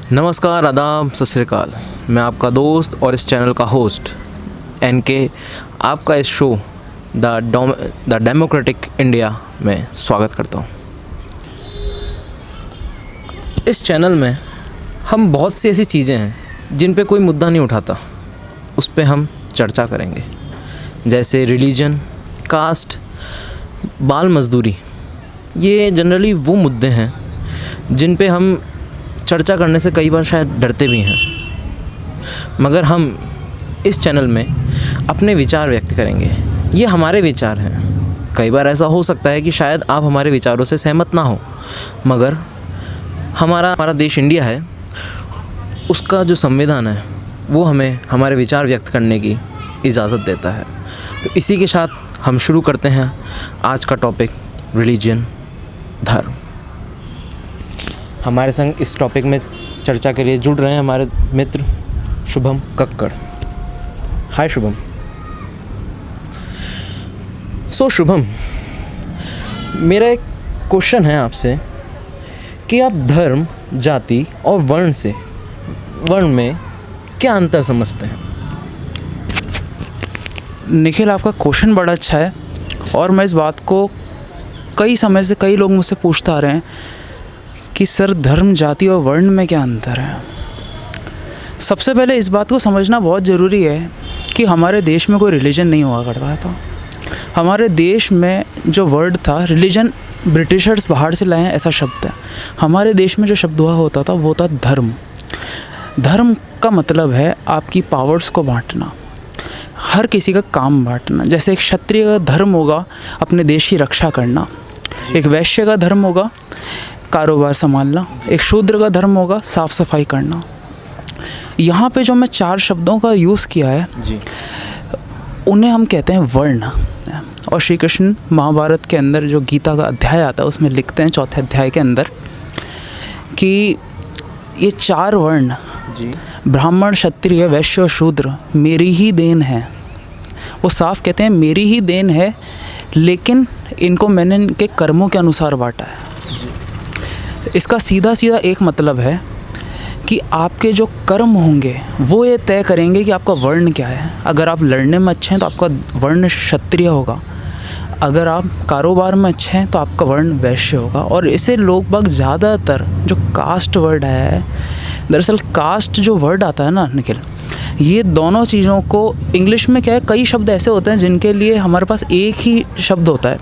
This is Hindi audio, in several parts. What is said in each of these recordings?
नमस्कार, आदाब, सत श्री अकाल। मैं आपका दोस्त और इस चैनल का होस्ट NK आपका इस शो द डेमोक्रेटिक इंडिया में स्वागत करता हूँ। इस चैनल में हम बहुत सी ऐसी चीज़ें हैं जिन पे कोई मुद्दा नहीं उठाता, उस पे हम चर्चा करेंगे, जैसे रिलीजन, कास्ट, बाल मजदूरी। ये जनरली वो मुद्दे हैं जिन पे हम चर्चा करने से कई बार शायद डरते भी हैं, मगर हम इस चैनल में अपने विचार व्यक्त करेंगे। ये हमारे विचार हैं। कई बार ऐसा हो सकता है कि शायद आप हमारे विचारों से सहमत ना हो, मगर हमारा देश इंडिया है, उसका जो संविधान है वो हमें हमारे विचार व्यक्त करने की इजाज़त देता है। तो इसी के साथ हम शुरू करते हैं आज का टॉपिक, रिलीजन, धर्म। हमारे संग इस टॉपिक में चर्चा के लिए जुड़ रहे हैं हमारे मित्र शुभम कक्कड़। हाय शुभम। शुभम, मेरा एक क्वेश्चन है आपसे कि आप धर्म, जाति और वर्ण में क्या अंतर समझते हैं? निखिल, आपका क्वेश्चन बड़ा अच्छा है और मैं इस बात को कई समय से कई लोग मुझसे पूछते आ रहे हैं कि सर, धर्म, जाति और वर्ण में क्या अंतर है। सबसे पहले इस बात को समझना बहुत ज़रूरी है कि हमारे देश में कोई रिलीजन नहीं हुआ करता था। हमारे देश में जो वर्ड था रिलीजन, ब्रिटिशर्स बाहर से लाए हैं ऐसा शब्द है। हमारे देश में जो शब्द हुआ होता था वो था धर्म। धर्म का मतलब है आपकी पावर्स को बांटना, हर किसी का काम बांटना। जैसे एक क्षत्रिय का धर्म होगा अपने देश की रक्षा करना, एक वैश्य का धर्म होगा कारोबार संभालना, एक शूद्र का धर्म होगा साफ़ सफाई करना। यहाँ पे जो मैं 4 शब्दों का यूज़ किया है जी, उन्हें हम कहते हैं वर्ण। और श्री कृष्ण महाभारत के अंदर जो गीता का अध्याय आता है उसमें लिखते हैं 4थे अध्याय के अंदर कि ये 4 वर्ण जी, ब्राह्मण, क्षत्रिय, वैश्य और शूद्र मेरी ही देन है। वो साफ कहते हैं मेरी ही देन है, लेकिन इनको मैंने इनके कर्मों के अनुसार बांटा है। इसका सीधा एक मतलब है कि आपके जो कर्म होंगे वो ये तय करेंगे कि आपका वर्ण क्या है। अगर आप लड़ने में अच्छे हैं तो आपका वर्ण क्षत्रिय होगा, अगर आप कारोबार में अच्छे हैं तो आपका वर्ण वैश्य होगा। और इसे लोग बाग ज़्यादातर जो कास्ट वर्ड है, दरअसल कास्ट जो वर्ड आता है ना निखिल, ये दोनों चीज़ों को इंग्लिश में क्या है, कई शब्द ऐसे होते हैं जिनके लिए हमारे पास एक ही शब्द होता है।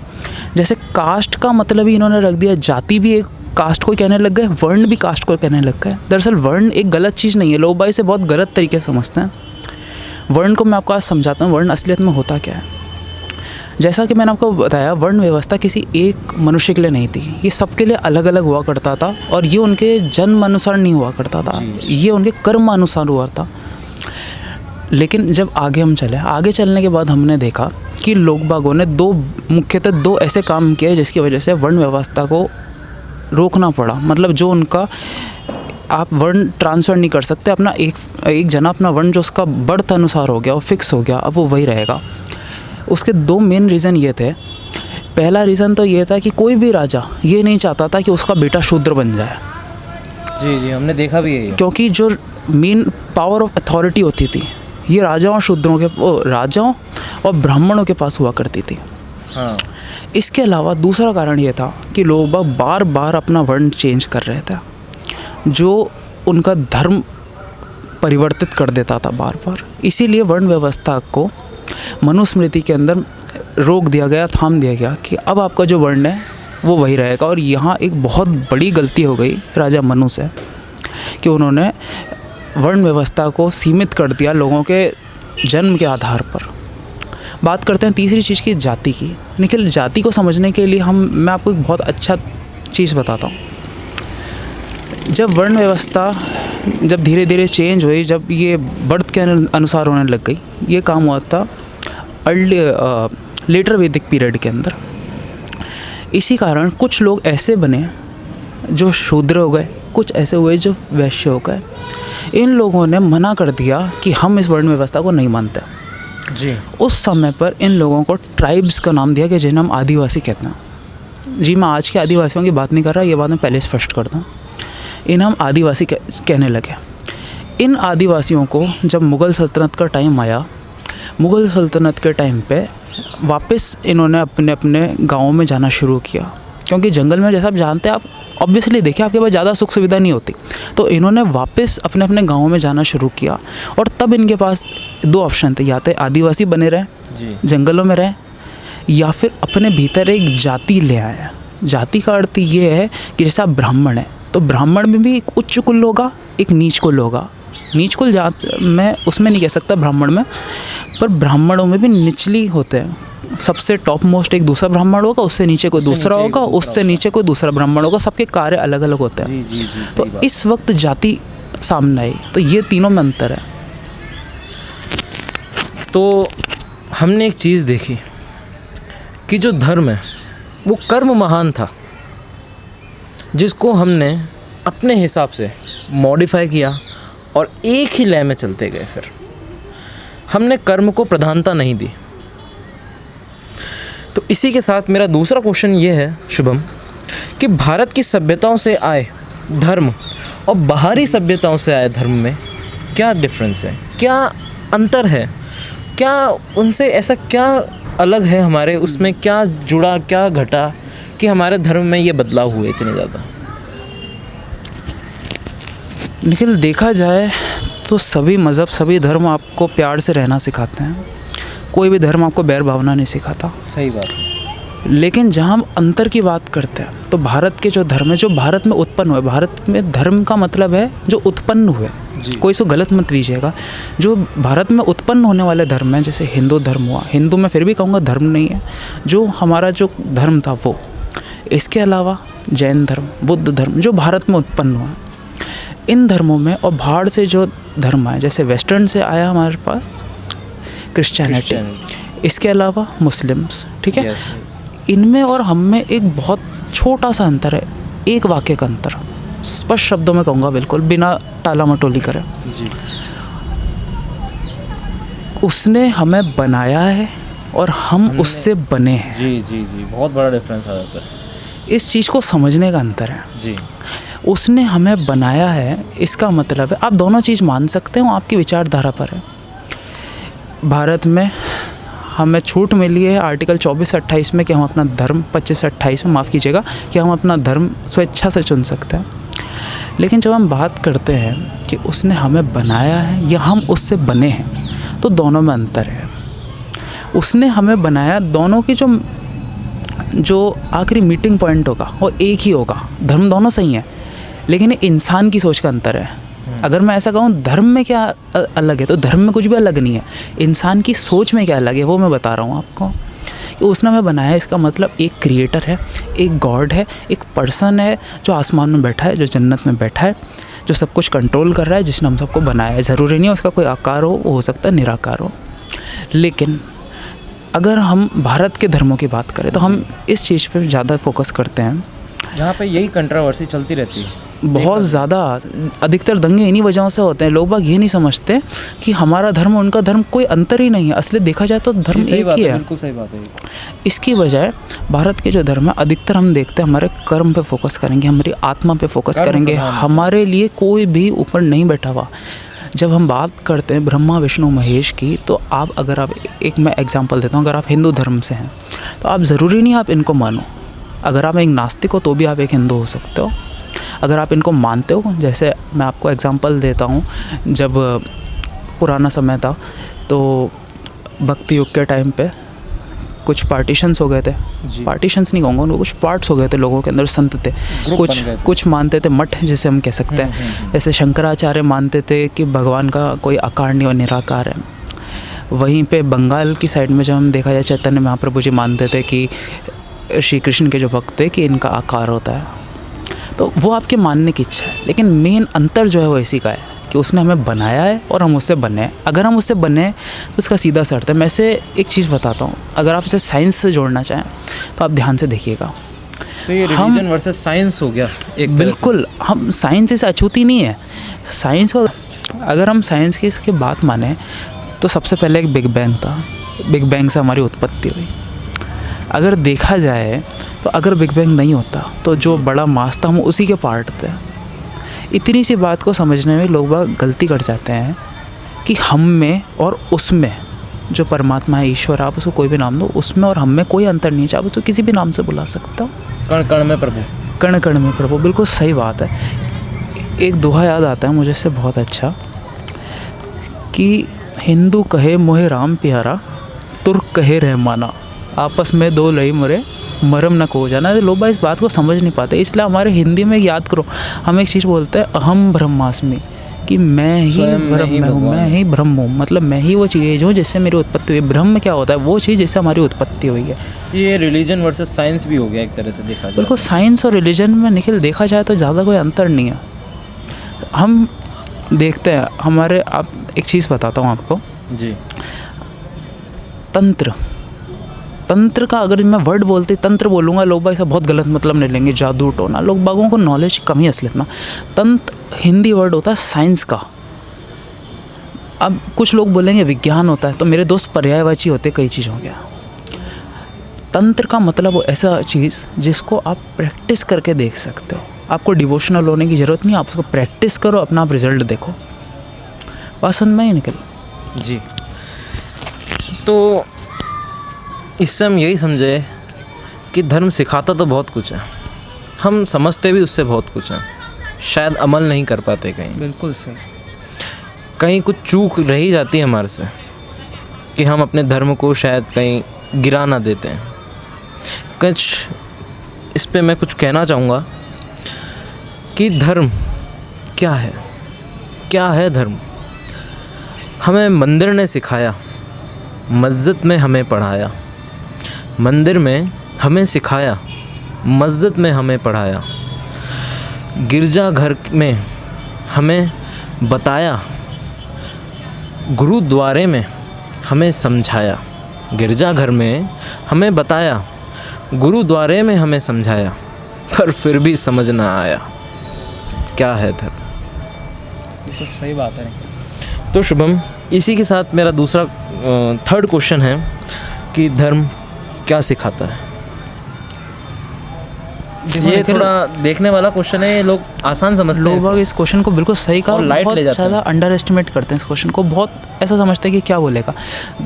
जैसे कास्ट का मतलब ही इन्होंने रख दिया, जाति भी एक कास्ट को कहने लग गए, वर्ण भी कास्ट को कहने लग गए। दरअसल वर्ण एक गलत चीज़ नहीं है, लोग भाई इसे बहुत गलत तरीके से समझते हैं। वर्ण को मैं आपको आज समझाता हूँ, वर्ण असलियत में होता क्या है। जैसा कि मैंने आपको बताया, वर्ण व्यवस्था किसी एक मनुष्य के लिए नहीं थी, ये सबके लिए अलग अलग हुआ करता था। और ये उनके जन्म अनुसार नहीं हुआ करता था, ये उनके कर्म अनुसार हुआ था। लेकिन जब आगे चलने के बाद हमने देखा कि लोग बागों ने मुख्यतः दो ऐसे काम किए जिसकी वजह से वर्ण व्यवस्था को रोकना पड़ा। मतलब जो उनका आप वर्ण ट्रांसफ़र नहीं कर सकते, अपना एक जना अपना वर्ण जो उसका बर्थ अनुसार हो गया, वो फिक्स हो गया, अब वो वही रहेगा। उसके 2 मेन रीज़न ये थे। पहला रीज़न तो ये था कि कोई भी राजा ये नहीं चाहता था कि उसका बेटा शूद्र बन जाए। जी, हमने देखा भी है। क्योंकि जो मेन पावर ऑफ अथॉरिटी होती थी ये राजाओं और ब्राह्मणों के पास हुआ करती थी। हाँ। इसके अलावा दूसरा कारण ये था कि लोग बार बार अपना वर्ण चेंज कर रहे थे, जो उनका धर्म परिवर्तित कर देता था बार बार। इसीलिए वर्ण व्यवस्था को मनुस्मृति के अंदर रोक दिया गया, थाम दिया गया कि अब आपका जो वर्ण है वो वही रहेगा। और यहाँ एक बहुत बड़ी गलती हो गई राजा मनु से कि उन्होंने वर्ण व्यवस्था को सीमित कर दिया लोगों के जन्म के आधार पर। बात करते हैं तीसरी चीज़ की, जाति की। निखिल, जाति को समझने के लिए मैं आपको एक बहुत अच्छा चीज़ बताता हूँ। जब वर्ण व्यवस्था जब धीरे धीरे चेंज हुई, जब ये बर्थ के अनुसार होने लग गई, ये काम हुआ था लेटर वैदिक पीरियड के अंदर। इसी कारण कुछ लोग ऐसे बने जो शूद्र हो गए, कुछ ऐसे हुए जो वैश्य हो गए। इन लोगों ने मना कर दिया कि हम इस वर्ण व्यवस्था को नहीं मानते जी। उस समय पर इन लोगों को ट्राइब्स का नाम दिया कि जिन्हें हम आदिवासी कहते हैं। जी, मैं आज के आदिवासियों की बात नहीं कर रहा, ये बात मैं पहले स्पष्ट करता हूँ। इन्हें हम आदिवासी कहने लगे। इन आदिवासियों को जब मुग़ल सल्तनत का टाइम आया, मुग़ल सल्तनत के टाइम पे वापस इन्होंने अपने अपने गाँव में जाना शुरू किया, क्योंकि जंगल में जैसा आप जानते हैं, आप ऑब्वियसली देखिए आपके पास ज़्यादा सुख सुविधा नहीं होती, तो इन्होंने वापस अपने अपने गाँव में जाना शुरू किया। और तब इनके पास दो ऑप्शन थे, या तो आदिवासी बने रहें, जंगलों में रहें, या फिर अपने भीतर एक जाति ले आए। जाति का अर्थ ये है कि जैसे आप ब्राह्मण हैं, तो ब्राह्मण में भी एक उच्च कुल होगा, एक नीच कुल होगा। नीच कुल जात मैं उसमें नहीं कह सकता ब्राह्मण में, पर ब्राह्मणों में भी निचली होते हैं। सबसे टॉप मोस्ट एक दूसरा ब्राह्मण होगा, उससे नीचे कोई दूसरा होगा, उससे नीचे कोई दूसरा ब्राह्मण होगा। सबके कार्य अलग अलग होते हैं। तो इस वक्त जाति सामने आई, तो ये तीनों में अंतर है। तो हमने एक चीज़ देखी कि जो धर्म है वो कर्म महान था, जिसको हमने अपने हिसाब से मॉडिफाई किया और एक ही लय में चलते गए। फिर हमने कर्म को प्रधानता नहीं दी। तो इसी के साथ मेरा दूसरा क्वेश्चन ये है शुभम, कि भारत की सभ्यताओं से आए धर्म और बाहरी सभ्यताओं से आए धर्म में क्या डिफरेंस है, क्या अंतर है, क्या उनसे ऐसा क्या अलग है, हमारे उसमें क्या जुड़ा, क्या घटा कि हमारे धर्म में ये बदलाव हुए इतने ज़्यादा? निखिल, देखा जाए तो सभी मज़हब, सभी धर्म आपको प्यार से रहना सिखाते हैं। कोई भी धर्म आपको बैर भावना नहीं सिखाता। सही बात है। लेकिन जहाँ हम अंतर की बात करते हैं, तो भारत के जो धर्म है, जो भारत में उत्पन्न हुए, भारत में धर्म का मतलब है जो उत्पन्न हुए, कोई इसको गलत मत लीजिएगा। जो भारत में उत्पन्न होने वाले धर्म हैं, जैसे हिंदू धर्म हुआ, हिंदू मैं फिर भी कहूँगा धर्म नहीं है, जो हमारा जो धर्म था वो। इसके अलावा जैन धर्म, बुद्ध धर्म, जो भारत में उत्पन्न हुआ, इन धर्मों में, और बाहर से जो धर्म आए, जैसे वेस्टर्न से आया हमारे पास क्रिश्चियनिटी, इसके अलावा मुस्लिम्स, ठीक है। इनमें और हम में एक बहुत छोटा सा अंतर है, एक वाक्य का अंतर, स्पष्ट शब्दों में कहूँगा, बिल्कुल बिना टाला मटोली करे जी। उसने हमें बनाया है और हम उससे बने हैं। जी जी जी, बहुत बड़ा डिफरेंस आ जाता है। इस चीज़ को समझने का अंतर है जी। उसने हमें बनाया है, इसका मतलब है आप दोनों चीज़ मान सकते हो, आपकी विचारधारा पर है। भारत में हमें छूट मिली है आर्टिकल 24-28 में कि हम अपना धर्म, 25-28 में माफ़ कीजिएगा, कि हम अपना धर्म स्वेच्छा से चुन सकते हैं। लेकिन जब हम बात करते हैं कि उसने हमें बनाया है या हम उससे बने हैं, तो दोनों में अंतर है। उसने हमें बनाया, दोनों की जो आखिरी मीटिंग पॉइंट होगा वो एक ही होगा। धर्म दोनों सही हैं, लेकिन इंसान की सोच का अंतर है। अगर मैं ऐसा कहूँ धर्म में क्या अलग है, तो धर्म में कुछ भी अलग नहीं है। इंसान की सोच में क्या अलग है वो मैं बता रहा हूँ आपको। कि उसने हमें बनाया, इसका मतलब एक क्रिएटर है, एक गॉड है, एक पर्सन है जो आसमान में बैठा है, जो जन्नत में बैठा है, जो सब कुछ कंट्रोल कर रहा है, जिसने हम सबको बनाया है। ज़रूरी नहीं है उसका कोई आकार हो सकता है निराकार हो। लेकिन अगर हम भारत के धर्मों की बात करें तो हम इस चीज़ पर ज़्यादा फोकस करते हैं, जहाँ पे यही कंट्रोवर्सी चलती रहती है बहुत ज़्यादा। अधिकतर दंगे इन्हीं वजहों से होते हैं। लोग बाग ये नहीं समझते कि हमारा धर्म उनका धर्म कोई अंतर ही नहीं है। असली देखा जाए तो धर्म एक ही है। बिल्कुल सही बात है। इसकी बजाय भारत के जो धर्म है, अधिकतर हम देखते हैं हमारे कर्म पे फोकस करेंगे, हमारी आत्मा पे फोकस करेंगे। हमारे लिए कोई भी ऊपर नहीं बैठा हुआ। जब हम बात करते हैं ब्रह्मा विष्णु महेश की, तो अगर आप एक मैं एग्जांपल देता हूँ, अगर आप हिंदू धर्म से हैं तो आप ज़रूरी नहीं आप इनको मानो। अगर आप एक नास्तिक हो तो भी आप एक हिंदू हो सकते हो। अगर आप इनको मानते हो, जैसे मैं आपको एग्जांपल देता हूँ, जब पुराना समय था तो भक्ति युग के टाइम पे कुछ पार्टीशंस हो गए थे। पार्टीशंस नहीं कहूँगा, उनको कुछ पार्ट्स हो गए थे। लोगों के अंदर संत थे, कुछ मानते थे मठ जिसे हम कह सकते हैं। जैसे शंकराचार्य मानते थे कि भगवान का कोई आकार नहीं और निराकार है। वहीं पे बंगाल की साइड में जब हम देखा जाए, चैतन्य महाप्रभु जी मानते थे कि श्री कृष्ण के जो भक्त थे कि इनका आकार होता है। तो वो आपके मानने की इच्छा है, लेकिन मेन अंतर जो है वो इसी का है कि उसने हमें बनाया है और हम उससे बने हैं। अगर हम उससे बने तो उसका सीधा सा अर्थ है। मैं इसे एक चीज़ बताता हूँ, अगर आप इसे साइंस से जोड़ना चाहें तो आप ध्यान से देखिएगा। तो ये रिलीजन वर्सेस साइंस हो गया एक बिल्कुल। हम साइंस से अछूती नहीं है। साइंस को अगर हम साइंस की इसकी बात माने तो सबसे पहले एक बिग बैंग था। बिग बैंग से हमारी उत्पत्ति हुई। अगर देखा जाए तो अगर बिग बैंग नहीं होता तो जो बड़ा मास था हम उसी के पार्ट थे। इतनी सी बात को समझने में लोग बाग गलती कर जाते हैं कि हम में और उसमें जो परमात्मा है, ईश्वर, आप उसको कोई भी नाम दो, उसमें और हम में कोई अंतर नहीं है। चाहे तो किसी भी नाम से बुला सकता हो। कण कण में प्रभु, कण कण में प्रभु, बिल्कुल सही बात है। एक दोहा याद आता है मुझे इससे बहुत अच्छा, कि हिंदू कहे मोहे राम प्यारा, तुर्क कहे रहमाना, आपस में दो लई मरे मरम न खो जाना। लोग भाई इस बात को समझ नहीं पाते, इसलिए हमारे हिंदी में याद करो, हम एक चीज़ बोलते हैं अहम ब्रह्मास्मि, कि मैं ही ब्रह्म हूँ, मैं ही ब्रह्म हूँ, मतलब मैं ही वो चीज़ हूँ जिससे मेरी उत्पत्ति हुई। ब्रह्म क्या होता है? वो चीज़ जिससे हमारी उत्पत्ति हुई है। ये रिलीजन वर्सेस साइंस भी हो गया एक तरह से देखा जाए। बिल्कुल, साइंस और रिलीजन में निखिल देखा जाए तो ज़्यादा कोई अंतर नहीं है। हम देखते हैं हमारे, आप एक चीज़ बताता हूँ आपको जी। तंत्र का अगर मैं वर्ड बोलते तंत्र बोलूँगा, लोग भाई सब बहुत गलत मतलब नहीं लेंगे, जादू टोना, लोग बागों को नॉलेज कम ही असलियत में। तंत्र हिंदी वर्ड होता है साइंस का। अब कुछ लोग बोलेंगे विज्ञान होता है, तो मेरे दोस्त पर्यायवाची होते कई चीज़ों के। तंत्र का मतलब वो ऐसा चीज़ जिसको आप प्रैक्टिस करके देख सकते हो। आपको डिवोशनल होने की ज़रूरत नहीं, आप उसको प्रैक्टिस करो, अपना आप रिजल्ट देखो। बात समझ में ही निकल जी। तो इससे हम यही समझे कि धर्म सिखाता तो बहुत कुछ है, हम समझते भी उससे बहुत कुछ है, शायद अमल नहीं कर पाते कहीं। बिल्कुल सही। कहीं कुछ चूक रही जाती है हमारे से कि हम अपने धर्म को शायद कहीं गिरा ना देते हैं। कुछ इस पे मैं कुछ कहना चाहूँगा कि धर्म क्या है? क्या है धर्म? हमें मंदिर ने सिखाया, मस्जिद में हमें पढ़ाया, मंदिर में हमें सिखाया, मस्जिद में हमें पढ़ाया, गिरजाघर में हमें बताया, गुरुद्वारे में हमें समझाया। गिरजाघर में हमें बताया, गुरुद्वारे में हमें समझाया, पर फिर भी समझ ना आया क्या है धर्म। तो सही बात है। तो शुभम, इसी के साथ मेरा दूसरा थर्ड क्वेश्चन है कि धर्म क्या सिखाता है? ये थोड़ा देखने वाला क्वेश्चन है, ये लोग आसान समझते हैं। लोग इस क्वेश्चन को बिल्कुल सही कहा, लाइट ले जाते हैं, ज़्यादा अंडर एस्टिमेट करते हैं इस क्वेश्चन को। बहुत ऐसा समझते हैं कि क्या बोलेगा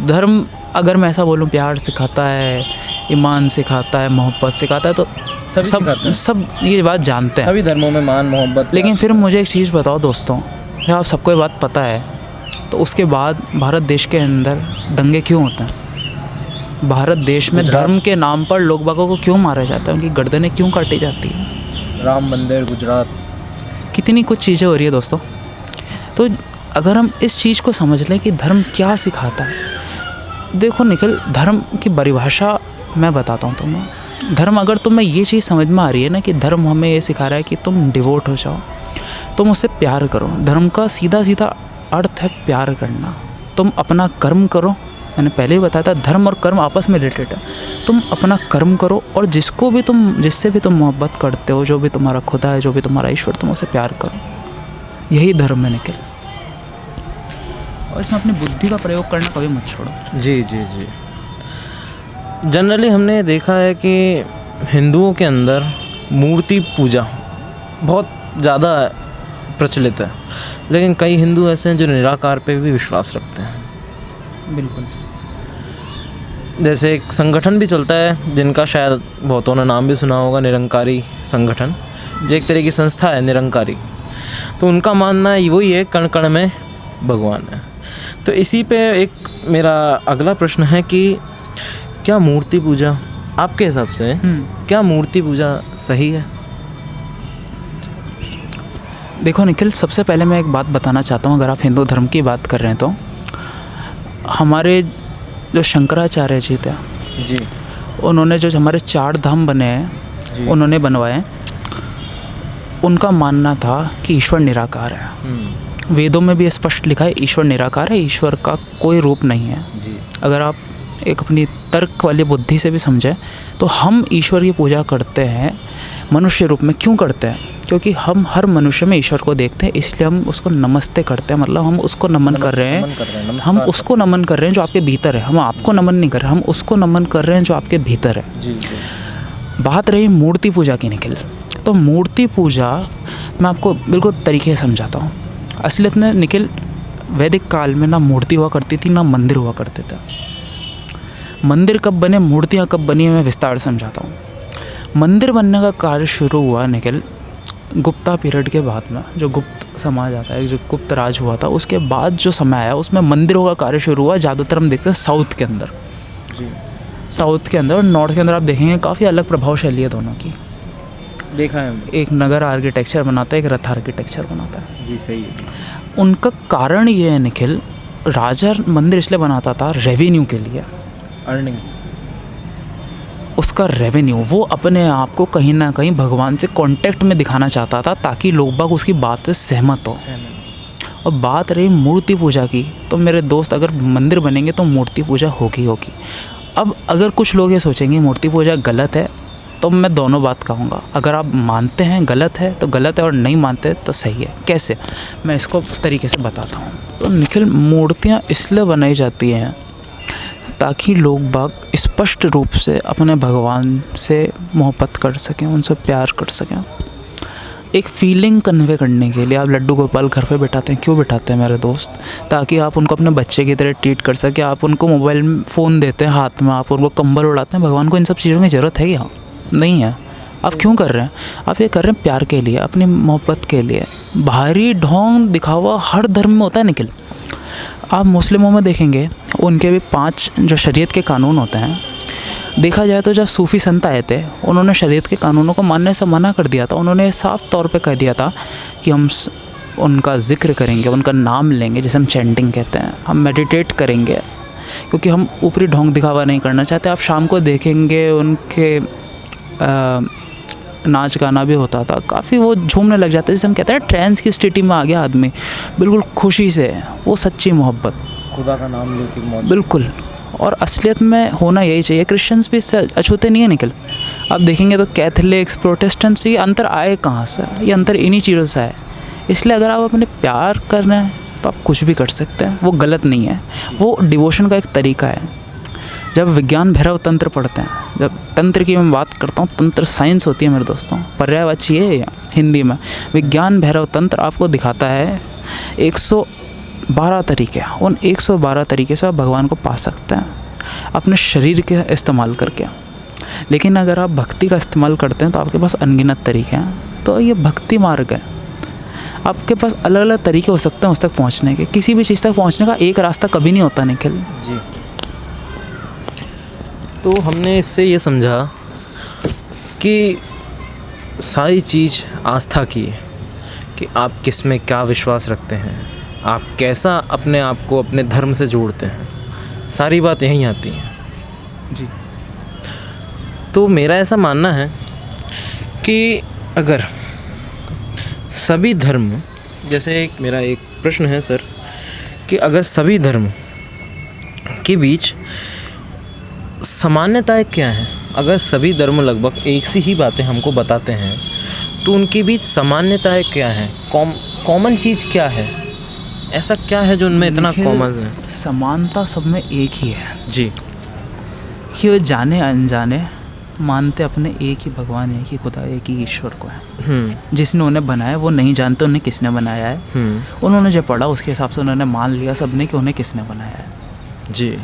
धर्म। अगर मैं ऐसा बोलूँ प्यार सिखाता है, ईमान सिखाता है, मोहब्बत सिखाता है, तो सब ये बात जानते हैं, सभी धर्मों में मान मोहब्बत। लेकिन फिर मुझे एक चीज़ बताओ दोस्तों, जब आप सबको ये बात पता है तो उसके बाद भारत देश के अंदर दंगे क्यों होते हैं? भारत देश में धर्म के नाम पर लोग बागों को क्यों मारा जाता है? उनकी गर्दनें क्यों काटी जाती है? राम मंदिर, गुजरात, कितनी कुछ चीज़ें हो रही है दोस्तों। तो अगर हम इस चीज़ को समझ लें कि धर्म क्या सिखाता है, देखो निखिल, धर्म की परिभाषा मैं बताता हूँ तुम्हें। धर्म, अगर तुम्हें ये चीज़ समझ में आ रही है ना कि धर्म हमें ये सिखा रहा है कि तुम डिवोट हो जाओ, तुम उससे प्यार करो। धर्म का सीधा सीधा अर्थ है प्यार करना। तुम अपना कर्म करो, मैंने पहले ही बताया था धर्म और कर्म आपस में रिलेटेड है। तुम अपना कर्म करो और जिससे भी तुम मोहब्बत करते हो, जो भी तुम्हारा खुदा है, जो भी तुम्हारा ईश्वर, तुम उसे प्यार करो। यही धर्म है निखिल। और इसमें अपनी बुद्धि का प्रयोग करना कभी मत छोड़ो। जी जी जी। जनरली हमने देखा है कि हिंदुओं के अंदर मूर्ति पूजा बहुत ज़्यादा प्रचलित है, लेकिन कई हिंदू ऐसे हैं जो निराकार पे भी विश्वास रखते हैं। बिल्कुल। जैसे एक संगठन भी चलता है जिनका शायद बहुतों ने नाम भी सुना होगा, निरंकारी संगठन, जो एक तरह की संस्था है निरंकारी। तो उनका मानना वही है, कण कण में भगवान है। तो इसी पे एक मेरा अगला प्रश्न है कि क्या मूर्ति पूजा आपके हिसाब से क्या मूर्ति पूजा सही है? देखो निखिल, सबसे पहले मैं एक बात बताना चाहता हूँ। अगर आप हिंदू धर्म की बात कर रहे हैं तो हमारे जो शंकराचार्य जी थे जी, उन्होंने जो हमारे 4 धाम बने हैं उन्होंने बनवाए। उनका मानना था कि ईश्वर निराकार है। वेदों में भी स्पष्ट लिखा है ईश्वर निराकार है, ईश्वर का कोई रूप नहीं है जी। अगर आप एक अपनी तर्क वाली बुद्धि से भी समझें तो हम ईश्वर की पूजा करते हैं मनुष्य रूप में। क्यों करते हैं? क्योंकि हम हर मनुष्य में ईश्वर को देखते हैं, इसलिए हम उसको नमस्ते करते हैं। मतलब हम उसको नमन कर रहे हैं, हम उसको नमन कर रहे हैं जो आपके भीतर है। हम आपको नमन नहीं कर रहे, हम उसको नमन कर रहे हैं जो आपके भीतर है जी। बात रही मूर्ति पूजा की निखिल, तो मूर्ति पूजा मैं आपको बिल्कुल तरीके से समझाता हूँ। असलियत में निखिल, वैदिक काल में ना मूर्ति हुआ करती थी ना मंदिर हुआ करते थे। मंदिर कब बने, मूर्तियाँ कब बनी, मैं विस्तार से समझाता हूँ। मंदिर बनने का कार्य शुरू हुआ निखिल गुप्ता पीरियड के बाद में, जो गुप्त समाज आता है, जो गुप्त राज हुआ था, उसके बाद जो समय आया उसमें मंदिरों का कार्य शुरू हुआ। ज़्यादातर हम देखते हैं साउथ के अंदर, साउथ के अंदर और नॉर्थ के अंदर आप देखेंगे काफ़ी अलग प्रभावशैली है दोनों की। देखा है, एक नगर आर्किटेक्चर बनाता है, एक रथ आर्किटेक्चर बनाता है। जी सही है। उनका कारण ये है निखिल, राजा मंदिर इसलिए बनाता था रेवेन्यू के लिए, अर्निंग, उसका रेवेन्यू, वो अपने आप को कहीं ना कहीं भगवान से कांटेक्ट में दिखाना चाहता था ताकि लोग बाग उसकी बात से सहमत हो। और बात रही मूर्ति पूजा की, तो मेरे दोस्त अगर मंदिर बनेंगे तो मूर्ति पूजा होगी होगी। अब अगर कुछ लोग ये सोचेंगे मूर्ति पूजा गलत है, तो मैं दोनों बात कहूँगा। अगर आप मानते हैं गलत है तो गलत है, और नहीं मानते तो सही है। कैसे, मैं इसको तरीके से बताता हूँ। तो निखिल, मूर्तियाँ इसलिए बनाई जाती हैं ताकि लोग बाग स्पष्ट रूप से अपने भगवान से मोहब्बत कर सकें, उनसे प्यार कर सकें। एक फीलिंग कन्वे करने के लिए आप लड्डू गोपाल घर पे बिठाते हैं। क्यों बिठाते हैं मेरे दोस्त? ताकि आप उनको अपने बच्चे की तरह ट्रीट कर सकें। आप उनको मोबाइल फ़ोन देते हैं हाथ में, आप उनको कंबल उड़ाते हैं। भगवान को इन सब चीज़ों की ज़रूरत है क्या? नहीं है। आप क्यों कर रहे हैं? आप ये कर रहे हैं प्यार के लिए, अपनी मोहब्बत के लिए। बाहरी ढोंग दिखावा हर धर्म में होता है निखिल। आप मुस्लिमों में देखेंगे, उनके भी 5 जो शरीयत के कानून होते हैं। देखा जाए तो जब सूफ़ी संत आए थे, उन्होंने शरीयत के कानूनों को मानने से मना कर दिया था। उन्होंने साफ तौर पे कह दिया था कि हम उनका ज़िक्र करेंगे, उनका नाम लेंगे, जैसे हम चैंटिंग कहते हैं, हम मेडिटेट करेंगे, क्योंकि हम ऊपरी ढोंग दिखावा नहीं करना चाहते। आप शाम को देखेंगे उनके नाच गाना भी होता था, काफ़ी वो झूमने लग जाते हैं, जैसे हम कहते हैं ट्रांस की स्थिति में आ गया आदमी, बिल्कुल खुशी से। वो सच्ची मोहब्बत, खुदा का नाम लेके, बिल्कुल। और असलियत में होना यही चाहिए। क्रिश्चियंस भी इससे अछूते नहीं है निकल। आप देखेंगे तो कैथलिक्स, प्रोटेस्टेंट्स, ये अंतर आए कहाँ से? ये अंतर इन्हीं चीज़ों से आए। इसलिए अगर आप अपने प्यार कर रहे हैं तो आप कुछ भी कर सकते हैं, वो गलत नहीं है। वो डिवोशन का एक तरीका है। जब विज्ञान भैरव तंत्र पढ़ते हैं, जब तंत्र की मैं बात करता हूँ, तंत्र साइंस होती है मेरे दोस्तों, पर्यायवाची है हिंदी में। विज्ञान भैरव तंत्र आपको दिखाता है 112 तरीके। उन 112 तरीके से आप भगवान को पा सकते हैं अपने शरीर के इस्तेमाल करके। लेकिन अगर आप भक्ति का इस्तेमाल करते हैं तो आपके पास अनगिनत तरीके हैं। तो ये भक्ति मार्ग है। आपके पास अलग अलग तरीके हो सकते हैं उस तक पहुँचने के। किसी भी चीज़ तक पहुँचने का एक रास्ता कभी नहीं होता निखिल जी। तो हमने इससे ये समझा कि सारी चीज़ आस्था की है, कि आप किस में क्या विश्वास रखते हैं, आप कैसा अपने आप को अपने धर्म से जोड़ते हैं, सारी बात यहीं आती हैं जी। तो मेरा ऐसा मानना है कि अगर सभी धर्म, जैसे मेरा एक प्रश्न है सर, कि अगर सभी धर्म के बीच सामान्यताएं क्या हैं, अगर सभी धर्म लगभग एक सी ही बातें हमको बताते हैं, तो उनके बीच सामान्यताएं क्या हैं? कॉमन चीज़ क्या है? ऐसा क्या है जो उनमें इतना कॉमन है? समानता सब में एक ही है जी, कि वो जाने अनजाने मानते अपने एक ही भगवान, एक ही खुदा, एक ही ईश्वर को है। जिसने उन्हें बनाया वो नहीं जानते उन्हें किसने बनाया है। उन्होंने जो पढ़ा उसके हिसाब से उन्होंने मान लिया सबने कि उन्हें किसने बनाया है। जी।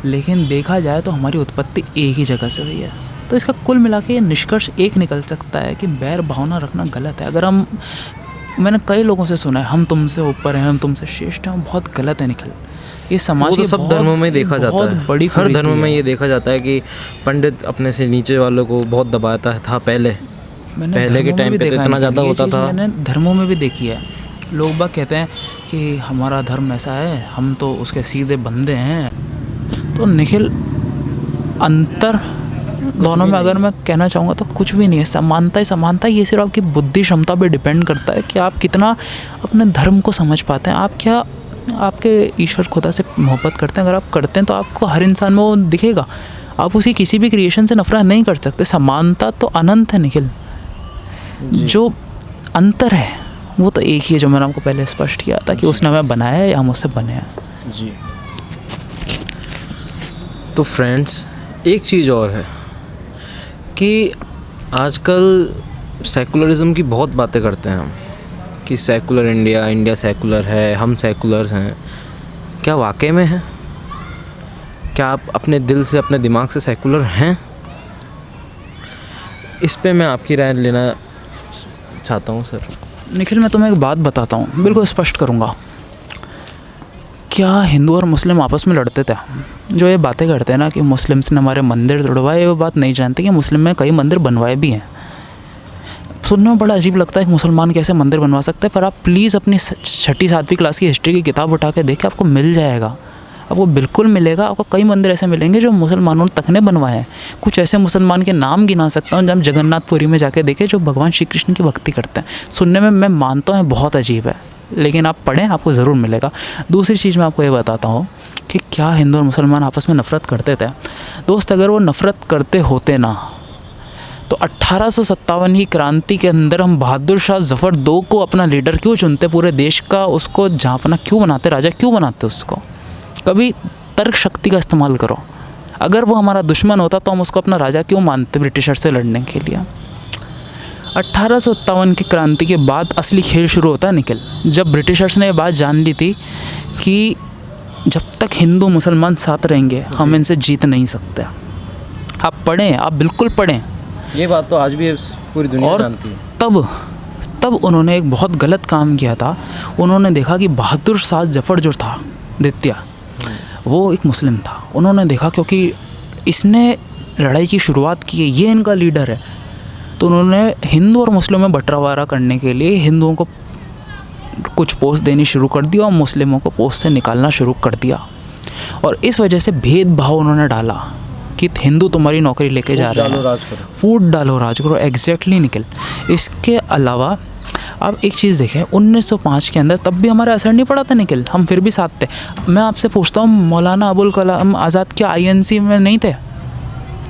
लेकिन देखा जाए तो हमारी उत्पत्ति एक ही जगह से हुई है। तो इसका कुल मिला के ये निष्कर्ष एक निकल सकता है कि बैर भावना रखना गलत है। अगर मैंने कई लोगों से सुना है हम तुमसे ऊपर हैं, हम तुमसे श्रेष्ठ हैं, बहुत गलत है निखिल। ये समाज तो सब धर्मों में देखा जाता है, बड़ी हर धर्म में ये देखा जाता है कि पंडित अपने से नीचे वालों को बहुत दबाता था। पहले के टाइम पे तो इतना ज़्यादा होता था। मैंने धर्मों में भी देखी है। लोग बाग कहते हैं कि हमारा धर्म ऐसा है, हम तो उसके सीधे बंदे हैं। तो निखिल अंतर दोनों में अगर मैं कहना चाहूँगा तो कुछ भी नहीं है। समानता ही समानता, ये सिर्फ आपकी बुद्धि क्षमता पे डिपेंड करता है कि आप कितना अपने धर्म को समझ पाते हैं, आप क्या आपके ईश्वर खुदा से मोहब्बत करते हैं। अगर आप करते हैं तो आपको हर इंसान में वो दिखेगा। आप उसकी किसी भी क्रिएशन से नफरत नहीं कर सकते। समानता तो अनंत है निखिल, जो अंतर है वो तो एक ही है, जो मैंने आपको पहले स्पष्ट किया था कि उसने हमें बनाया है या हम उससे बने हैं। जी। तो फ्रेंड्स, एक चीज़ और है कि आजकल सेकुलरिज्म की बहुत बातें करते हैं हम, कि सेकुलर इंडिया, इंडिया सेकुलर है, हम सेकुलर्स हैं, क्या वाकई में है? क्या आप अपने दिल से, अपने दिमाग से सेकुलर हैं? इस पे मैं आपकी राय लेना चाहता हूँ सर। निखिल, मैं तुम्हें एक बात बताता हूँ, बिल्कुल स्पष्ट करूँगा। क्या हिंदू और मुस्लिम आपस में लड़ते थे? जो ये बातें करते हैं ना कि मुस्लिम्स ने हमारे मंदिर तोड़वाए, वो बात नहीं जानते कि मुस्लिम में कई मंदिर बनवाए भी हैं। सुनने में बड़ा अजीब लगता है कि मुसलमान कैसे मंदिर बनवा सकते हैं, पर आप प्लीज़ अपनी 6ठी 7वीं क्लास की हिस्ट्री की किताब उठा के देखें, आपको मिल जाएगा, आपको बिल्कुल मिलेगा। आपको कई मंदिर ऐसे मिलेंगे जो मुसलमानों तक ने बनवाए हैं। कुछ ऐसे मुसलमान के नाम गिना सकता हूँ जब जगन्नाथपुरी में जाके देखें, जो भगवान श्री कृष्ण की भक्ति करते हैं। सुनने में मैं मानता हूँ बहुत अजीब है, लेकिन आप पढ़ें, आपको ज़रूर मिलेगा। दूसरी चीज़ मैं आपको ये बताता हूँ कि क्या हिंदू और मुसलमान आपस में नफ़रत करते थे? दोस्त, अगर वो नफ़रत करते होते ना, तो 1857 की क्रांति के अंदर हम बहादुर शाह जफ़र II को अपना लीडर क्यों चुनते? पूरे देश का उसको झांपना क्यों बनाते? राजा क्यों बनाते उसको? कभी तर्क शक्ति का इस्तेमाल करो। अगर वो हमारा दुश्मन होता तो हम उसको अपना राजा क्यों मानते ब्रिटिशर से लड़ने के लिए? 1857 की क्रांति के बाद असली खेल शुरू होता है निखिल, जब ब्रिटिशर्स ने ये बात जान ली थी कि जब तक हिंदू मुसलमान साथ रहेंगे हम इनसे जीत नहीं सकते। आप पढ़ें, आप बिल्कुल पढ़ें। ये बात तो आज भी पूरी दुनिया जानती है। तब उन्होंने एक बहुत गलत काम किया था। उन्होंने देखा कि बहादुर शाह जफ़र जो था द्वितीय, वो एक मुस्लिम था। उन्होंने देखा क्योंकि इसने लड़ाई की शुरुआत की है, ये इनका लीडर है, तो उन्होंने हिंदू और मुस्लिम में बंटवारा करने के लिए हिंदुओं को कुछ पोस्ट देनी शुरू कर दी और मुस्लिमों को पोस्ट से निकालना शुरू कर दिया। और इस वजह से भेदभाव उन्होंने डाला कि हिंदू तुम्हारी नौकरी लेके जा रहे हैं, फूट डालो राज करो। एग्जैक्टली निकल। इसके अलावा आप एक चीज़ देखें, 1905 के अंदर तब भी हमारा असर नहीं पड़ा था निखिल, हम फिर भी साथ थे। मैं आपसे पूछता हूँ, मौलाना अबुल कलाम आज़ाद क्या INC में नहीं थे?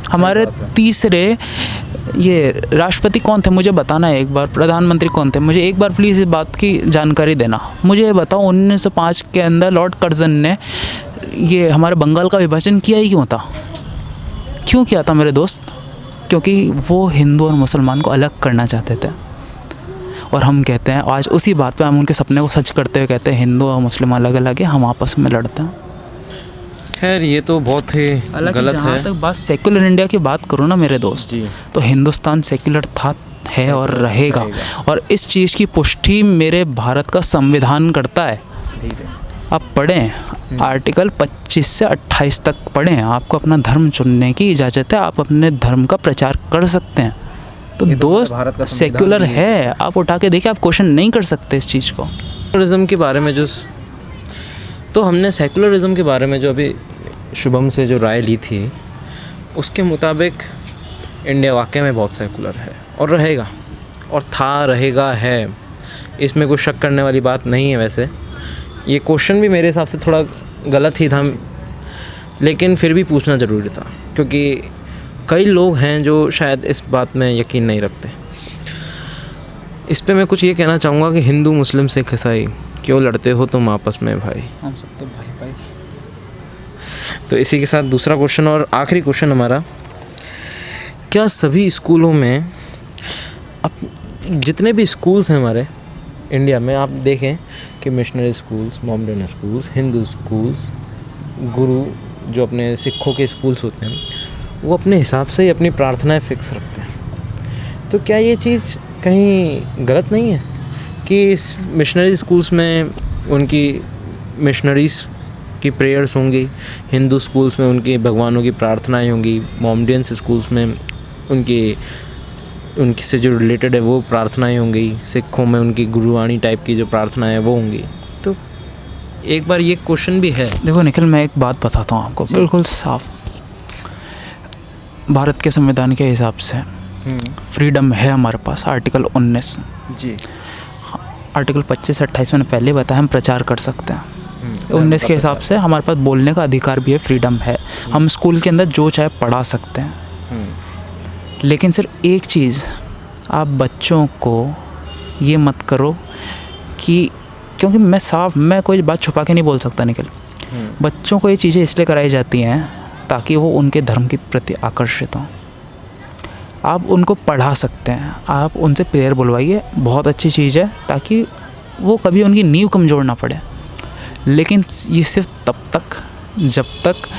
हमारे तीसरे ये राष्ट्रपति कौन थे मुझे बताना है एक बार, प्रधानमंत्री कौन थे मुझे एक बार प्लीज़ इस बात की जानकारी देना। मुझे ये बताओ 1905 के अंदर लॉर्ड कर्जन ने ये हमारे बंगाल का विभाजन किया ही क्यों था? क्यों किया था मेरे दोस्त? क्योंकि वो हिंदू और मुसलमान को अलग करना चाहते थे। और हम कहते हैं आज उसी बात पे हम उनके सपने को सच करते हुए कहते हैं हिंदू और मुस्लिम अलग अलग है, हम आपस में लड़ते हैं। खैर ये तो बहुत ही गलत है। तक बात सेक्युलर इंडिया की बात करो ना मेरे दोस्त, तो हिंदुस्तान सेक्युलर था, है और रहेगा। और इस चीज़ की पुष्टि मेरे भारत का संविधान करता है। आप पढ़ें, आर्टिकल 25 से 28 तक पढ़ें, आपको अपना धर्म चुनने की इजाज़त है, आप अपने धर्म का प्रचार कर सकते हैं। तो दोस्त सेक्युलर है, आप उठा के देखिए, आप क्वेश्चन नहीं कर सकते इस चीज़ को। सेकुलरिज्म के बारे में हमने सेकुलरिज्म के बारे में जो अभी शुभम से जो राय ली थी, उसके मुताबिक इंडिया वाकई में बहुत सेकुलर है और रहेगा, और रहेगा है, इसमें कुछ शक करने वाली बात नहीं है। वैसे ये क्वेश्चन भी मेरे हिसाब से थोड़ा गलत ही था, लेकिन फिर भी पूछना ज़रूरी था, क्योंकि कई लोग हैं जो शायद इस बात में यकीन नहीं रखते। इस पे मैं कुछ ये कहना चाहूँगा कि हिंदू मुस्लिम सिख ईसाई क्यों लड़ते हो तुम आपस में भाई, हम सब तो भाई भाई। तो इसी के साथ दूसरा क्वेश्चन और आखिरी क्वेश्चन हमारा, क्या सभी स्कूलों में, अब जितने भी स्कूल्स हैं हमारे इंडिया में, आप देखें कि मिशनरी स्कूल्स, मोमडन स्कूल्स, हिंदू स्कूल्स, गुरु जो अपने सिखों के स्कूल्स होते हैं, वो अपने हिसाब से ही अपनी प्रार्थनाएं फिक्स रखते हैं। तो क्या ये चीज़ कहीं गलत नहीं है कि इस मिशनरी स्कूल्स में उनकी मिशनरीज़ की प्रेयर्स होंगी, हिंदू स्कूल्स में उनकी भगवानों की प्रार्थनाएं होंगी, मोमडियंस स्कूल्स में उनकी से जो रिलेटेड है वो प्रार्थनाएं होंगी, सिखों में उनकी गुरुवाणी टाइप की जो प्रार्थनाएं हैं वो होंगी। तो एक बार ये क्वेश्चन भी है। देखो निखिल, मैं एक बात बताता हूँ आपको बिल्कुल साफ। भारत के संविधान के हिसाब से फ्रीडम है हमारे पास, आर्टिकल 19 जी, आर्टिकल 25 से 28 मैंने पहले बताया, हम प्रचार कर सकते हैं। 19 के हिसाब से हमारे पास बोलने का अधिकार भी है, फ्रीडम है, हम स्कूल के अंदर जो चाहे पढ़ा सकते हैं। लेकिन सिर्फ एक चीज़, आप बच्चों को ये मत करो कि, क्योंकि मैं कोई बात छुपा के नहीं बोल सकता निखिल, बच्चों को ये चीज़ें इसलिए कराई जाती हैं ताकि वो उनके धर्म के प्रति आकर्षित हों। आप उनको पढ़ा सकते हैं, आप उनसे प्रेयर बुलवाइए, बहुत अच्छी चीज़ है, ताकि वो कभी उनकी नींव कमज़ोर ना पड़े। लेकिन ये सिर्फ तब तक जब तक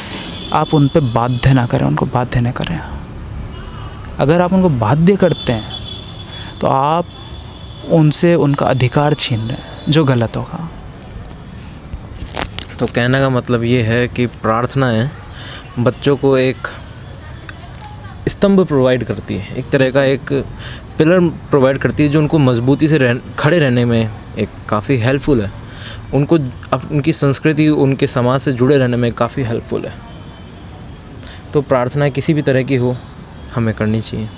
आप उन पे बाध्य ना करें, उनको बाध्य ना करें। अगर आप उनको बाध्य करते हैं तो आप उनसे उनका अधिकार छीन रहे हैं, जो गलत होगा। तो कहने का मतलब ये है कि प्रार्थनाएं बच्चों को एक स्तंभ प्रोवाइड करती है, एक तरह का एक पिलर प्रोवाइड करती है जो उनको मजबूती से खड़े रहने में एक काफ़ी हेल्पफुल है, उनको उनकी संस्कृति, उनके समाज से जुड़े रहने में काफ़ी हेल्पफुल है। तो प्रार्थना किसी भी तरह की हो, हमें करनी चाहिए।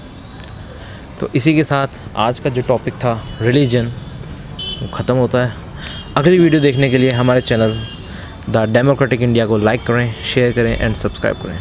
तो इसी के साथ आज का जो टॉपिक था रिलीजन वो ख़त्म होता है। अगली वीडियो देखने के लिए हमारे चैनल द डेमोक्रेटिक इंडिया को लाइक करें, शेयर करें एंड सब्सक्राइब करें।